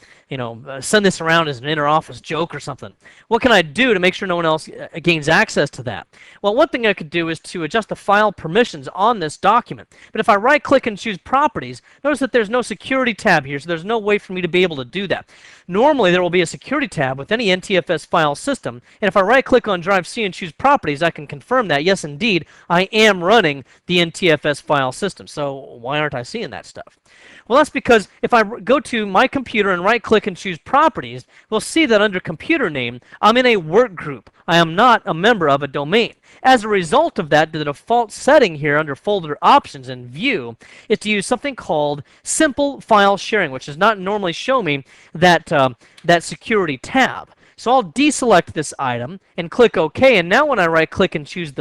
[SPEAKER 1] send this around as an inter-office joke or something. What can I do to make sure no one else gains access to that? Well, one thing I could do is to adjust the file permissions on this document. But if I right-click and choose Properties, notice that there's no security tab here, so there's no way for me to be able to do that. Normally, there will be a security tab with any NTFS file system, and if I right-click on Drive C and choose Properties, I can confirm that, yes, indeed, I am running the NTFS file system. So why aren't I seeing that stuff? Well, that's because if I go to my computer and right-click and choose Properties, we'll see that under Computer Name, I'm in a work group. I am not a member of a domain. As a result of that, the default setting here under Folder Options and View is to use something called Simple File Sharing, which does not normally show me that security tab. So I'll deselect this item and click OK, and now when I right-click and choose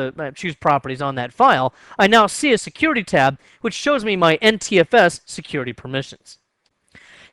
[SPEAKER 1] Properties on that file, I now see a security tab which shows me my NTFS security permissions.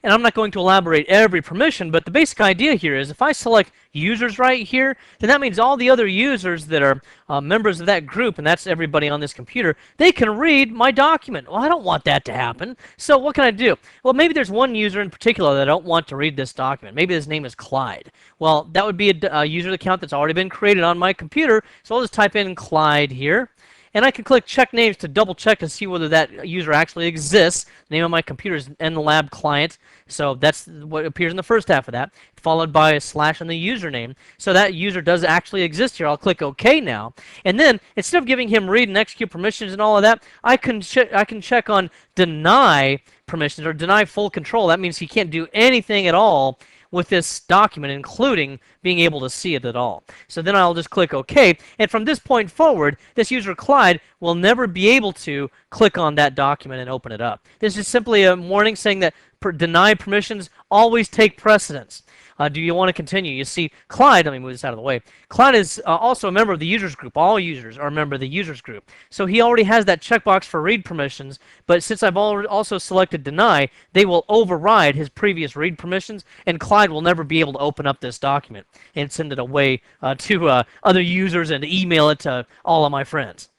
[SPEAKER 1] And I'm not going to elaborate every permission, but the basic idea here is if I select users right here, then that means all the other users that are members of that group, and that's everybody on this computer, they can read my document. Well, I don't want that to happen. So what can I do? Well, maybe there's one user in particular that I don't want to read this document. Maybe his name is Clyde. Well, that would be a user account that's already been created on my computer, so I'll just type in Clyde here. And I can click Check Names to double check to see whether that user actually exists. The name of my computer is NLab Client, so that's what appears in the first half of that, followed by a slash on the username. So that user does actually exist here. I'll click OK now. And then, instead of giving him read and execute permissions and all of that, I can check on deny permissions or deny full control. That means he can't do anything at all with this document, including being able to see it at all. So then I'll just click OK, and from this point forward, this user Clyde will never be able to click on that document and open it up. This is simply a warning saying that deny permissions always take precedence. Do you want to continue? You see, Clyde, let me move this out of the way. Clyde is also a member of the users group. All users are a member of the users group. So he already has that checkbox for read permissions, but since I've also selected deny, they will override his previous read permissions, and Clyde will never be able to open up this document and send it away to other users and email it to all of my friends.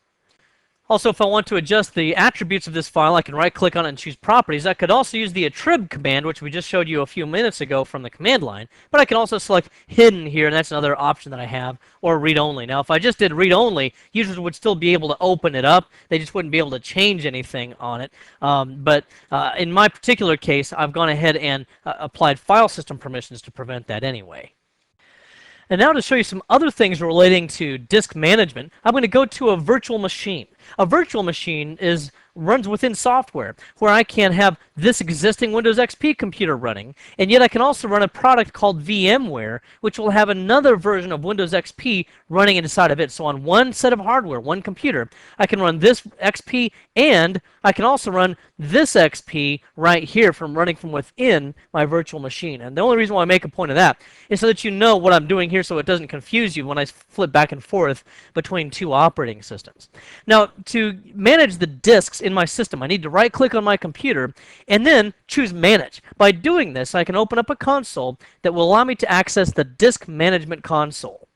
[SPEAKER 1] Also, if I want to adjust the attributes of this file, I can right-click on it and choose Properties. I could also use the attrib command, which we just showed you a few minutes ago from the command line, but I can also select Hidden here, and that's another option that I have, or Read Only. Now, if I just did Read Only, users would still be able to open it up. They just wouldn't be able to change anything on it. But in my particular case, I've gone ahead and applied file system permissions to prevent that anyway. And now to show you some other things relating to disk management, I'm going to go to a virtual machine. A virtual machine runs within software, where I can have this existing Windows XP computer running, and yet I can also run a product called VMware, which will have another version of Windows XP running inside of it. So on one set of hardware, one computer, I can run this XP, and I can also run this XP right here running from within my virtual machine. And the only reason why I make a point of that is so that you know what I'm doing here, so it doesn't confuse you when I flip back and forth between two operating systems. Now, to manage the disks in my system, I need to right-click on my computer and then choose Manage. By doing this, I can open up a console that will allow me to access the Disk Management Console.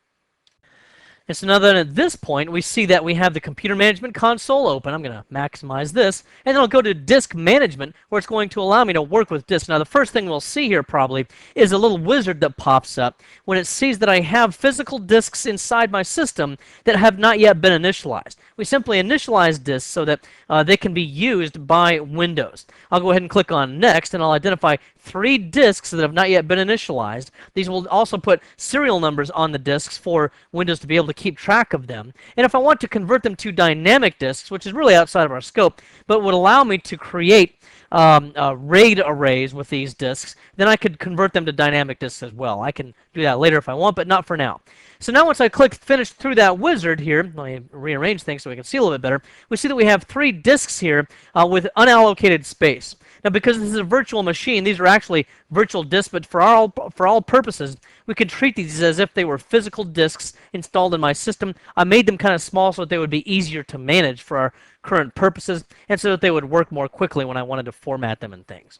[SPEAKER 1] And so now that at this point, we see that we have the Computer Management Console open. I'm going to maximize this. And then I'll go to Disk Management, where it's going to allow me to work with disks. Now, the first thing we'll see here probably is a little wizard that pops up when it sees that I have physical disks inside my system that have not yet been initialized. We simply initialize disks so that they can be used by Windows. I'll go ahead and click on Next, and I'll identify 3 disks that have not yet been initialized. These will also put serial numbers on the disks for Windows to be able to keep track of them. And if I want to convert them to dynamic disks, which is really outside of our scope, but would allow me to create RAID arrays with these disks, then I could convert them to dynamic disks as well. I can do that later if I want, but not for now. So now once I click Finish through that wizard here, let me rearrange things so we can see a little bit better, we see that we have 3 disks here with unallocated space. Now, because this is a virtual machine, these are actually virtual disks, but for all purposes, we could treat these as if they were physical disks installed in my system. I made them kind of small so that they would be easier to manage for our current purposes, and so that they would work more quickly when I wanted to format them and things.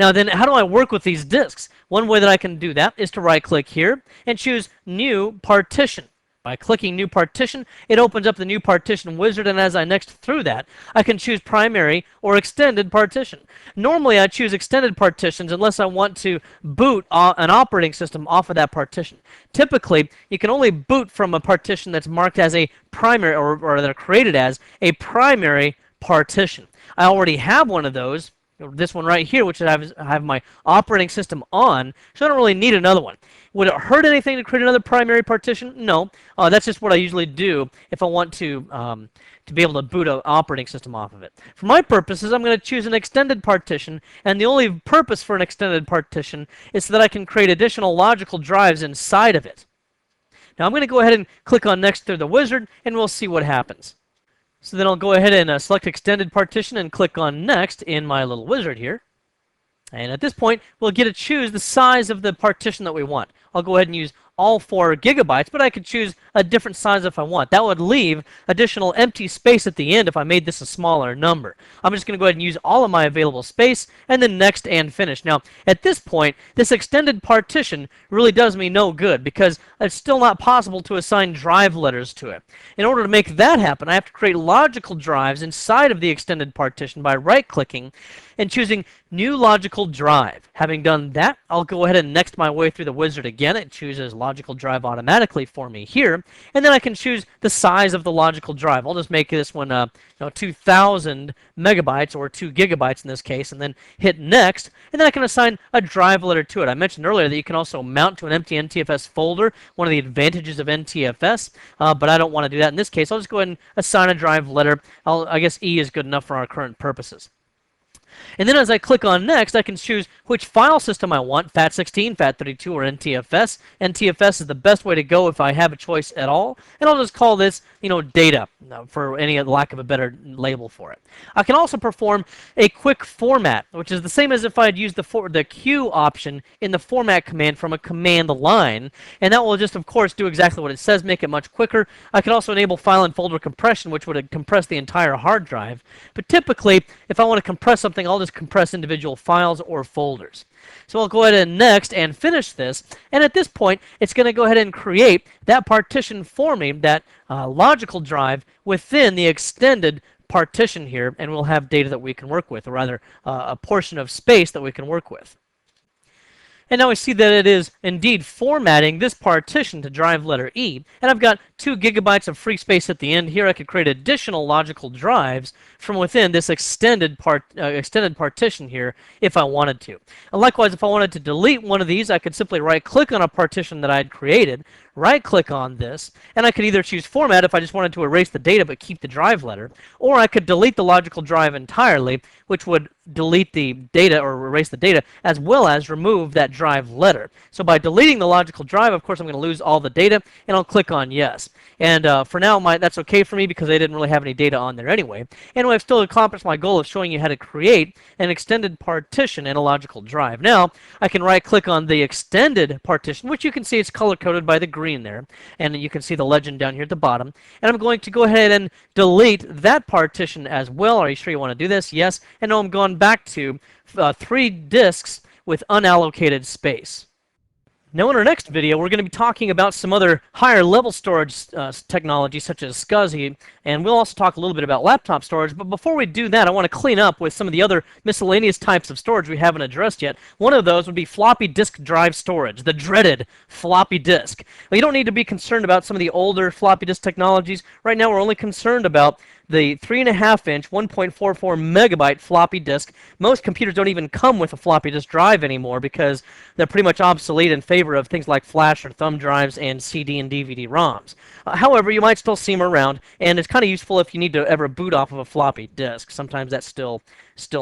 [SPEAKER 1] Now then, how do I work with these disks? One way that I can do that is to right-click here and choose New Partition. By clicking New Partition, it opens up the New Partition wizard, and as I next through that, I can choose Primary or Extended Partition. Normally, I choose Extended Partitions unless I want to boot an operating system off of that partition. Typically, you can only boot from a partition that's marked as a primary, or that are created as a primary partition. I already have one of those, this one right here, which I have my operating system on, so I don't really need another one. Would it hurt anything to create another primary partition? No. That's just what I usually do if I want to be able to boot an operating system off of it. For my purposes, I'm going to choose an extended partition, and the only purpose for an extended partition is so that I can create additional logical drives inside of it. Now I'm going to go ahead and click on Next through the wizard, and we'll see what happens. So then I'll go ahead and select Extended Partition and click on Next in my little wizard here. And at this point, we'll get to choose the size of the partition that we want. I'll go ahead and use all 4 gigabytes, but I could choose a different size if I want. That would leave additional empty space at the end if I made this a smaller number. I'm just going to go ahead and use all of my available space, and then Next and Finish. Now, at this point, this extended partition really does me no good because it's still not possible to assign drive letters to it. In order to make that happen, I have to create logical drives inside of the extended partition by right-clicking and choosing New Logical Drive. Having done that, I'll go ahead and next my way through the wizard again. It chooses logical drive automatically for me here, and then I can choose the size of the logical drive. I'll just make this one 2,000 megabytes or 2 gigabytes in this case, and then hit Next, and then I can assign a drive letter to it. I mentioned earlier that you can also mount to an empty NTFS folder, one of the advantages of NTFS, but I don't want to do that in this case. I'll just go ahead and assign a drive letter. I guess E is good enough for our current purposes. And then as I click on Next, I can choose which file system I want, FAT16, FAT32, or NTFS. NTFS is the best way to go if I have a choice at all. And I'll just call this, data, for any lack of a better label for it. I can also perform a quick format, which is the same as if I had used the Q option in the format command from a command line. And that will just, of course, do exactly what it says, make it much quicker. I can also enable file and folder compression, which would compress the entire hard drive. But typically, if I want to compress something something, I'll just compress individual files or folders. So I'll go ahead and next and finish this. And at this point, it's going to go ahead and create that partition for me, that logical drive within the extended partition here, and we'll have data that we can work with, or rather a portion of space that we can work with. And now we see that it is indeed formatting this partition to drive letter E. And I've got 2 gigabytes of free space at the end. Here I could create additional logical drives from within this extended partition here if I wanted to. And likewise, if I wanted to delete one of these, I could simply right-click on a partition that I had created, right-click on this, and I could either choose Format if I just wanted to erase the data but keep the drive letter, or I could delete the logical drive entirely, which would delete the data or erase the data, as well as remove that drive letter. So by deleting the logical drive, of course, I'm going to lose all the data, and I'll click on Yes. And for now, that's okay for me because I didn't really have any data on there anyway. And I've still accomplished my goal of showing you how to create an extended partition in a logical drive. Now, I can right-click on the extended partition, which you can see it's color-coded by the green there. And you can see the legend down here at the bottom. And I'm going to go ahead and delete that partition as well. Are you sure you want to do this? Yes. And now I'm going back to 3 disks with unallocated space. Now in our next video, we're going to be talking about some other higher level storage technology such as SCSI, and we'll also talk a little bit about laptop storage. But before we do that, I want to clean up with some of the other miscellaneous types of storage we haven't addressed yet. One of those would be floppy disk drive storage, the dreaded floppy disk. Well, you don't need to be concerned about some of the older floppy disk technologies. Right now we're only concerned about the 3.5-inch, 1.44 megabyte floppy disk. Most computers don't even come with a floppy disk drive anymore because they're pretty much obsolete in favor of things like flash or thumb drives and CD and DVD ROMs. However, you might still see them around, and it's kind of useful if you need to ever boot off of a floppy disk. Sometimes that's still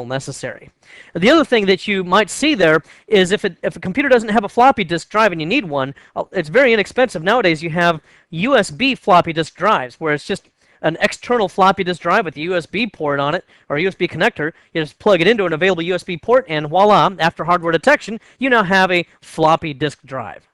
[SPEAKER 1] necessary. The other thing that you might see there is if a computer doesn't have a floppy disk drive and you need one, it's very inexpensive. Nowadays you have USB floppy disk drives where it's just an external floppy disk drive with a USB port on it, or a USB connector. You just plug it into an available USB port, and voila, after hardware detection, you now have a floppy disk drive.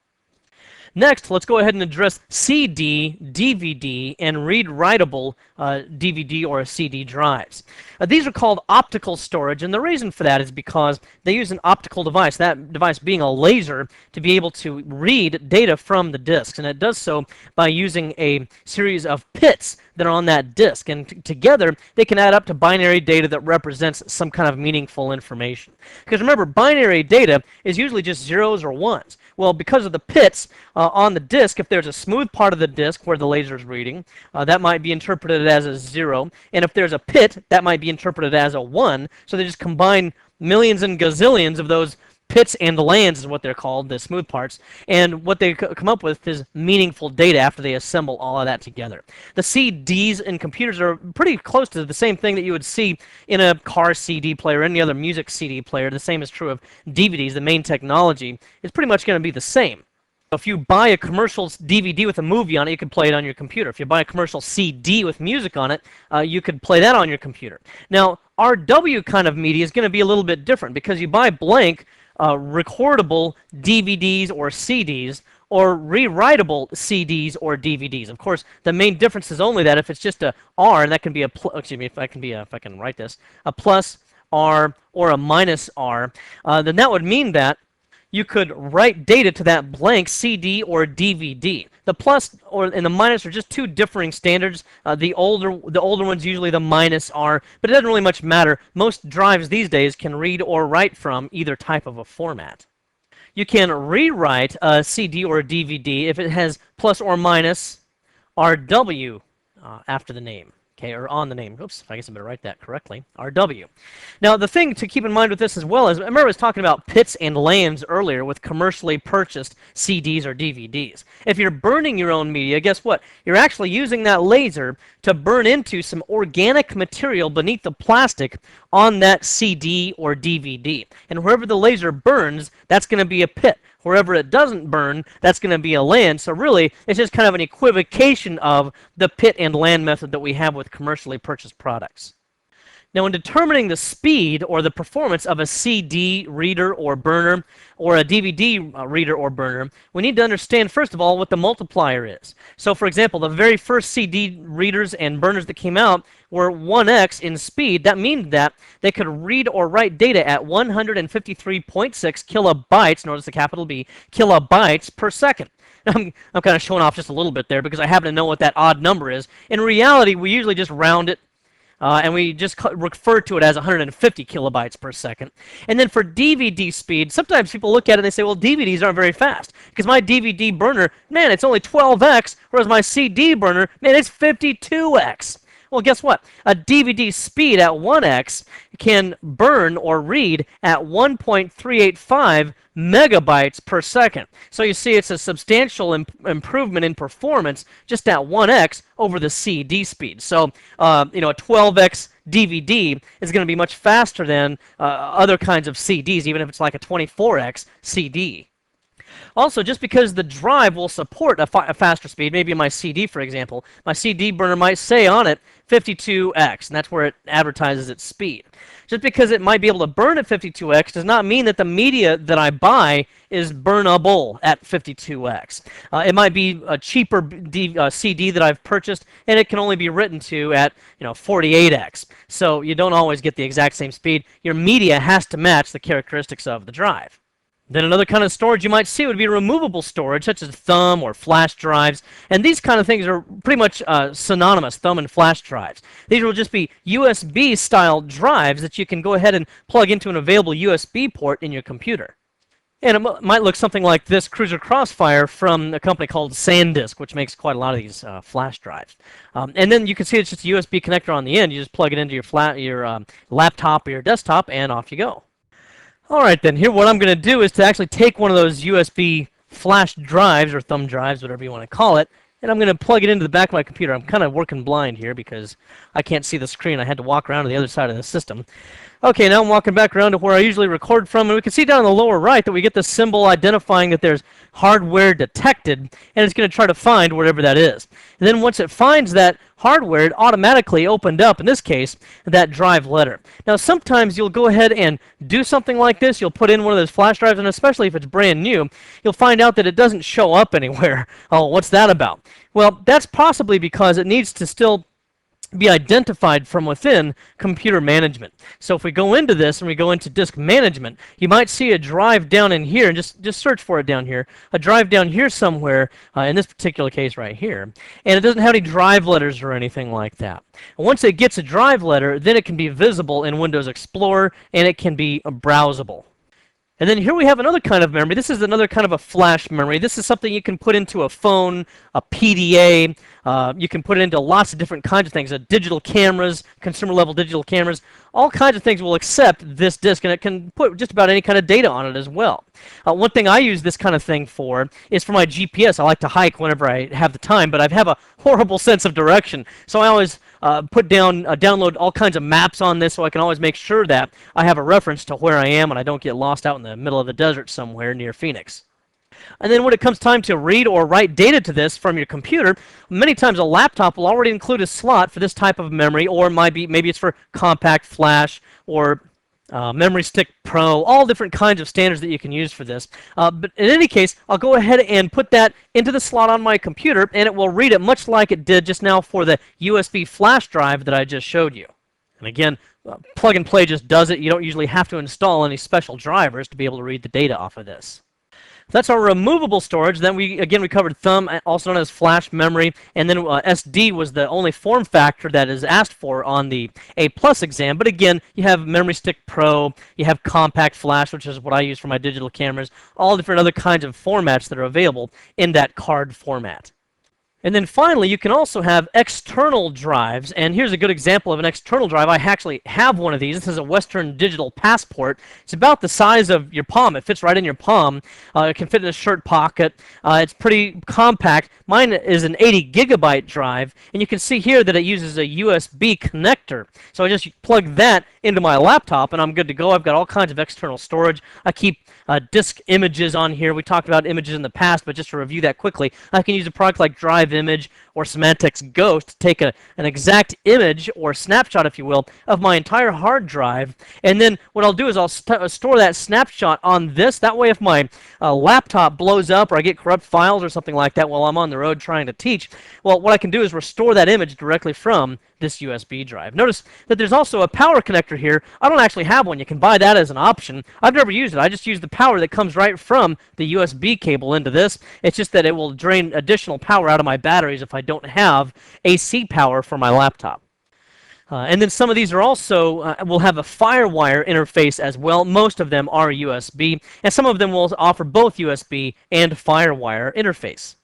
[SPEAKER 1] Next, let's go ahead and address CD, DVD, and read-writable DVD or CD drives. These are called optical storage, and the reason for that is because they use an optical device, that device being a laser, to be able to read data from the disks, and it does so by using a series of pits that are on that disk, and together they can add up to binary data that represents some kind of meaningful information. Because remember, binary data is usually just zeros or ones. Well, because of the pits on the disk, if there's a smooth part of the disk where the laser is reading, that might be interpreted as a 0, and if there's a pit, that might be interpreted as a 1, so they just combine millions and gazillions of those pits and lands is what they're called, the smooth parts, and what they come up with is meaningful data after they assemble all of that together. The CDs in computers are pretty close to the same thing that you would see in a car CD player or any other music CD player. The same is true of DVDs. The main technology is pretty much going to be the same. If you buy a commercial DVD with a movie on it, you can play it on your computer. If you buy a commercial CD with music on it, you could play that on your computer. Now, RW kind of media is going to be a little bit different because you buy blank recordable DVDs or CDs or rewritable CDs or DVDs. Of course, the main difference is only that if it's just a R, and that can be a excuse me, if I can write this, a plus R or a minus R, then that would mean that you could write data to that blank CD or DVD. The plus and the minus are just two differing standards. The older ones, usually the minus are, but it doesn't really much matter. Most drives these days can read or write from either type of a format. You can rewrite a CD or a DVD if it has plus or minus RW after the name. Okay, or on the name. Oops, I guess I better write that correctly. RW. Now, the thing to keep in mind with this as well is, remember I was talking about pits and lands earlier with commercially purchased CDs or DVDs. If you're burning your own media, guess what? You're actually using that laser to burn into some organic material beneath the plastic on that CD or DVD. And wherever the laser burns, that's going to be a pit. Wherever it doesn't burn, that's going to be a land. So really, it's just kind of an equivocation of the pit and land method that we have with commercially purchased products. Now, in determining the speed or the performance of a CD reader or burner or a DVD reader or burner, we need to understand, first of all, what the multiplier is. So, for example, the very first CD readers and burners that came out were 1x in speed. That means that they could read or write data at 153.6 kilobytes, notice the capital B, kilobytes per second. I'm kind of showing off just a little bit there because I happen to know what that odd number is. In reality, we usually just round it and we just refer to it as 150 kilobytes per second. And then for DVD speed, sometimes people look at it and they say, well, DVDs aren't very fast because my DVD burner, man, it's only 12x, whereas my CD burner, man, it's 52x. Well, guess what? A DVD speed at 1x can burn or read at 1.385 megabytes per second. So you see it's a substantial improvement in performance just at 1x over the CD speed. So, a 12x DVD is going to be much faster than other kinds of CDs, even if it's like a 24x CD. Also, just because the drive will support a faster speed, maybe in my CD, for example, my CD burner might say on it 52x, and that's where it advertises its speed. Just because it might be able to burn at 52x does not mean that the media that I buy is burnable at 52x. It might be a cheaper CD that I've purchased, and it can only be written to at 48x. So you don't always get the exact same speed. Your media has to match the characteristics of the drive. Then another kind of storage you might see would be removable storage, such as thumb or flash drives. And these kind of things are pretty much synonymous, thumb and flash drives. These will just be USB-style drives that you can go ahead and plug into an available USB port in your computer. And it might look something like this Cruiser Crossfire from a company called SanDisk, which makes quite a lot of these flash drives. And then you can see it's just a USB connector on the end. You just plug it into your laptop or your desktop, and off you go. All right, then, here what I'm going to do is to actually take one of those USB flash drives, or thumb drives, whatever you want to call it, and I'm going to plug it into the back of my computer. I'm kind of working blind here because I can't see the screen. I had to walk around to the other side of the system. Okay, now I'm walking back around to where I usually record from, and we can see down in the lower right that we get this symbol identifying that there's hardware detected, and it's going to try to find whatever that is. And then once it finds that hardware, it automatically opened up, in this case, that drive letter. Now, sometimes you'll go ahead and do something like this. You'll put in one of those flash drives, and especially if it's brand new, you'll find out that it doesn't show up anywhere. Oh, what's that about? Well, that's possibly because it needs to still be identified from within computer management. So if we go into this and we go into disk management, you might see a drive down in here, and just search for it down here, a drive down here somewhere, in this particular case right here, and it doesn't have any drive letters or anything like that. And once it gets a drive letter, then it can be visible in Windows Explorer, and it can be browsable. And then here we have another kind of memory. This is another kind of a flash memory. This is something you can put into a phone, a PDA. You can put it into lots of different kinds of things. Digital cameras, consumer-level digital cameras, all kinds of things will accept this disk, and it can put just about any kind of data on it as well. One thing I use this kind of thing for is for my GPS. I like to hike whenever I have the time, but I have a horrible sense of direction, so I always download all kinds of maps on this so I can always make sure that I have a reference to where I am and I don't get lost out in the middle of the desert somewhere near Phoenix. And then when it comes time to read or write data to this from your computer, many times a laptop will already include a slot for this type of memory, or maybe it's for compact flash or Memory Stick Pro, all different kinds of standards that you can use for this. But in any case, I'll go ahead and put that into the slot on my computer, and it will read it much like it did just now for the USB flash drive that I just showed you. And again, plug and play just does it. You don't usually have to install any special drivers to be able to read the data off of this. That's our removable storage. Then we covered thumb, also known as flash memory, and then SD was the only form factor that is asked for on the A+ exam. But again, you have Memory Stick Pro, you have compact flash, which is what I use for my digital cameras, all different other kinds of formats that are available in that card format. And then finally, you can also have external drives, and here's a good example of an external drive. I actually have one of these. This is a Western Digital Passport. It's about the size of your palm. It fits right in your palm. It can fit in a shirt pocket. It's pretty compact. Mine is an 80 gigabyte drive, and you can see here that it uses a USB connector. So I just plug that into my laptop, and I'm good to go. I've got all kinds of external storage. I keep disk images on here. We talked about images in the past, but just to review that quickly, I can use a product like Drive image or Symantec's Ghost to take an exact image or snapshot, if you will, of my entire hard drive. And then what I'll do is I'll store that snapshot on this. That way, if my laptop blows up or I get corrupt files or something like that while I'm on the road trying to teach, well, what I can do is restore that image directly from this USB drive. Notice that there's also a power connector here. I don't actually have one. You can buy that as an option. I've never used it. I just use the power that comes right from the USB cable into this. It's just that it will drain additional power out of my batteries if I don't have AC power for my laptop. And then some of these are also will have a FireWire interface as well. Most of them are USB, and some of them will offer both USB and FireWire interface.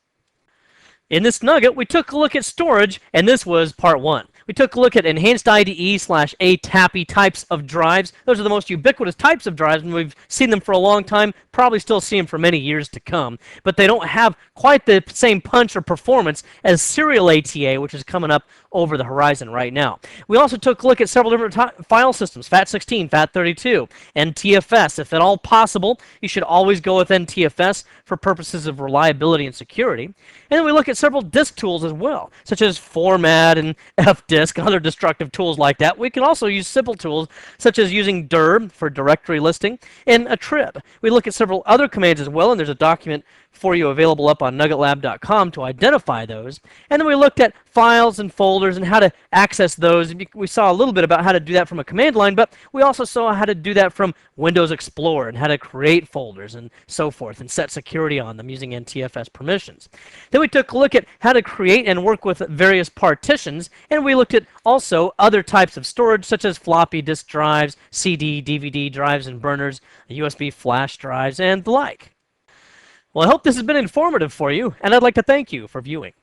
[SPEAKER 1] In this nugget, we took a look at storage, and this was part 1. We took a look at enhanced IDE/ATAPI types of drives. Those are the most ubiquitous types of drives, and we've seen them for a long time, probably still see them for many years to come. But they don't have quite the same punch or performance as serial ATA, which is coming up over the horizon right now. We also took a look at several different file systems, FAT16, FAT32, NTFS. If at all possible, you should always go with NTFS for purposes of reliability and security. And then we look at several disk tools as well, such as Format and fdisk and other destructive tools like that. We can also use simple tools, such as using dir for directory listing and a trib. We look at several other commands as well, and there's a document for you available up on nuggetlab.com to identify those. And then we looked at files and folders and how to access those. We saw a little bit about how to do that from a command line, but we also saw how to do that from Windows Explorer and how to create folders and so forth and set security on them using NTFS permissions. Then we took a look at how to create and work with various partitions, and we looked at also other types of storage such as floppy disk drives, CD, DVD drives and burners, USB flash drives, and the like. Well, I hope this has been informative for you, and I'd like to thank you for viewing.